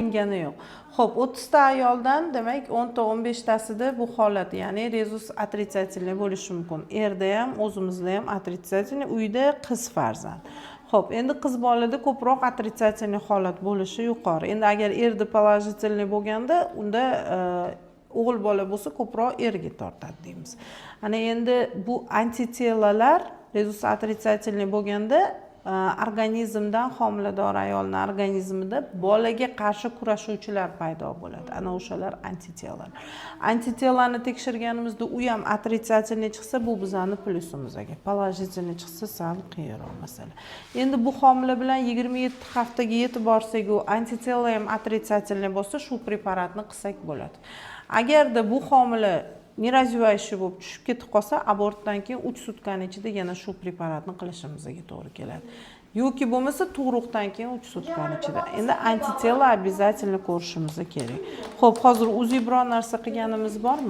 Yengani yo'q. Xo'p, 30 ta ayoldan demak 10 ta 15 tasida bu holat, ya'ni rezus отрицательный bo'lishi mumkin. Erda ham, o'zimizda ham отрицательный, uyda qiz farzand. Xo'p, endi qiz bolada ko'proq отрицательный holat bo'lishi yuqori. Endi agar erda положительный bo'lganda, unda o'g'il bola bo'lsa ko'proq erga tortadi deymiz. Ana endi bu antitelalar rezus отрицательный bo'lganda organizmdan homilador ayolning organizmida bolaga qarshi kurashuvchilar paydo bo'ladi. Ana o'shalar antitelalar. Antitelani tekshirganimizda u ham отрицательный chiqsa, bu bizani plyusimizga. Положительный chiqsa, sal qiyinroq masala. Endi bu homila bilan 27 haftaga yetib borsak, u antitela ham отрицательный bo'lsa, shu preparatni qilsak bo'ladi. Agarda bu homila неразвивающий bo'lib tushib ketib qolsa, abortdan keyin 3 sutkani ichida yana shu preparatni qilishimizga to'g'ri keladi. Yoki bo'lmasa tug'ruqdan keyin 3 sutkani ichida. Endi antitela обязательно ko'rishimiz kerak. Xo'p, hozir o'zi biron narsa qilganimiz bormi?